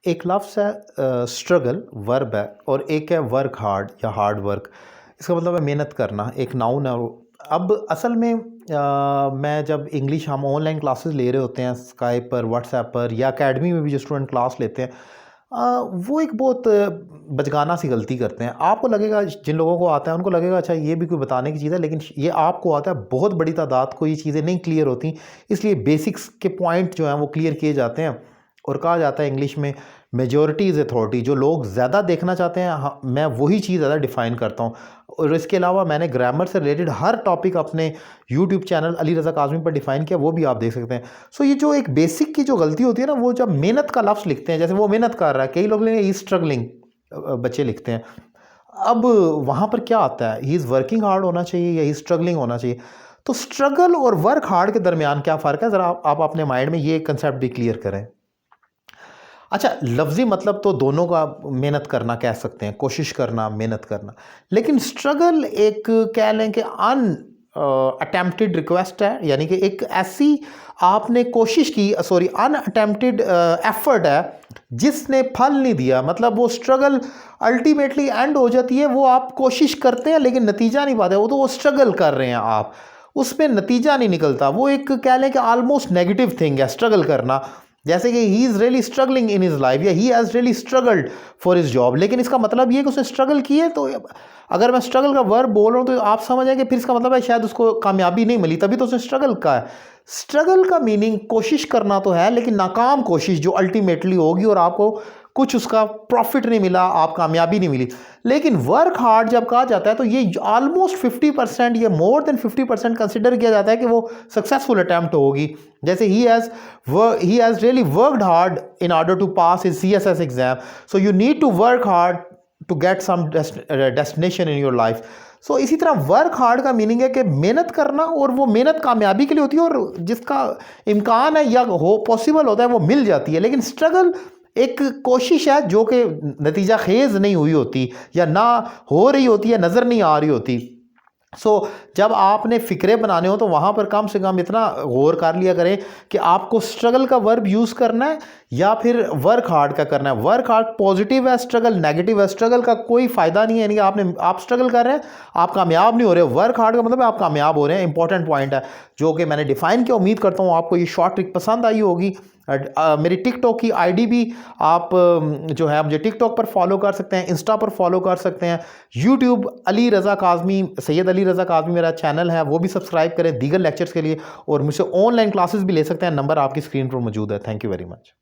एक लफ्ज़ है स्ट्रगल, वर्ब है, और एक है वर्क हार्ड या हार्ड वर्क। इसका मतलब है मेहनत करना, एक नाउन है वो। अब असल में मैं जब इंग्लिश हम ऑनलाइन क्लासेस ले रहे होते हैं स्काइप पर, व्हाट्सएप पर, या एकेडमी में भी जो स्टूडेंट क्लास लेते हैं, वो एक बहुत बचगाना सी गलती करते हैं। आपको लगेगा, जिन लोगों को आता है उनको लगेगा अच्छा ये भी कोई बताने की चीज़ है, लेकिन ये आपको आता है। बहुत बड़ी तादाद को ये चीज़ें नहीं क्लियर होती, इसलिए बेसिक्स के पॉइंट जो हैं वो क्लियर किए जाते हैं। और कहा जाता है इंग्लिश में मेजॉरिटी इज़ अथॉरिटी। जो लोग ज़्यादा देखना चाहते हैं, हाँ, मैं वही चीज़ ज़्यादा डिफ़ाइन करता हूँ। और इसके अलावा मैंने ग्रामर से रिलेटेड हर टॉपिक अपने यूट्यूब चैनल अली रज़ा काज़मी पर डिफ़ाइन किया, वो भी आप देख सकते हैं। सो ये जो एक बेसिक की जो गलती होती है ना, वो जब मेहनत का लफ्ज़ लिखते हैं, जैसे वो मेहनत कर रहा है, कई लोग ही स्ट्रगलिंग बच्चे लिखते हैं। अब वहाँ पर क्या आता है, ही इज़ वर्किंग हार्ड होना चाहिए या ही स्ट्रगलिंग होना चाहिए? तो स्ट्रगल और वर्क हार्ड के दरमियान क्या फ़र्क है, ज़रा आप अपने माइंड में ये कंसेप्ट भी क्लियर करें। अच्छा, लफ्ज़ी मतलब तो दोनों का मेहनत करना कह सकते हैं, कोशिश करना, मेहनत करना। लेकिन स्ट्रगल एक कह लें कि अटेम्प्टेड रिक्वेस्ट है, यानी कि एक ऐसी आपने कोशिश की, सॉरी, अनअटेम्प्टेड एफर्ट है जिसने फल नहीं दिया। मतलब वो स्ट्रगल अल्टीमेटली एंड हो जाती है, वो आप कोशिश करते हैं लेकिन नतीजा नहीं पाते, वो तो वो स्ट्रगल कर रहे हैं आप, उसमें नतीजा नहीं निकलता। वो एक कह लें कि ऑलमोस्ट नेगेटिव थिंग है स्ट्रगल करना। जैसे कि he is really struggling in his life, या he has really struggled for his job. लेकिन इसका मतलब ये कि उसने स्ट्रगल की है, तो अगर मैं स्ट्रगल का वर्ब बोल रहा हूँ तो आप समझ आए कि फिर इसका मतलब है शायद उसको कामयाबी नहीं मिली, तभी तो उसने स्ट्रगल का है। स्ट्रगल का मीनिंग कोशिश करना तो है, लेकिन नाकाम कोशिश जो अल्टीमेटली होगी और आपको कुछ उसका प्रॉफिट नहीं मिला, आप कामयाबी नहीं मिली। लेकिन वर्क हार्ड जब कहा जाता है तो ये ऑलमोस्ट 50% या मोर देन 50% कंसिडर किया जाता है कि वो सक्सेसफुल अटैम्प्ट होगी। जैसे he has really worked hard in order to pass his CSS exam, so you need to work hard to get some destination in your life. So इसी तरह work hard का मीनिंग है कि मेहनत करना, और वो मेहनत कामयाबी के लिए होती है, और जिसका इम्कान है या हो पॉसिबल होता है वो मिल जाती है। लेकिन स्ट्रगल एक कोशिश है जो कि नतीजा खेज नहीं हुई होती, या ना हो रही होती है, नज़र नहीं आ रही होती। जब आपने फ़िक्रे बनाने हो तो वहाँ पर कम से कम इतना गौर कर लिया करें कि आपको स्ट्रगल का वर्ब यूज़ करना है या फिर वर्क हार्ड का करना है। वर्क हार्ड पॉजिटिव है, स्ट्रगल नेगेटिव है। स्ट्रगल का कोई फ़ायदा नहीं है, यानी कि आप स्ट्रगल कर रहे हैं, आप कामयाब नहीं हो रहे। वर्क हार्ड का मतलब है आप कामयाब हो रहे हैं। इंपॉर्टेंट पॉइंट है जो कि मैंने डिफ़ाइन किया। उम्मीद करता हूँ आपको ये शॉर्ट ट्रिक पसंद आई होगी। मेरी टिकटॉक की आईडी भी आप जो है मुझे टिकटॉक पर फॉलो कर सकते हैं, इंस्टा पर फॉलो कर सकते हैं। यूट्यूब अली रज़ा काज़मी, सैयद अली रज़ा काज़मी मेरा चैनल है, वो भी सब्सक्राइब करें दीगर लेक्चर्स के लिए। और मुझसे ऑनलाइन क्लासेस भी ले सकते हैं, नंबर आपकी स्क्रीन पर मौजूद है। Thank you very much.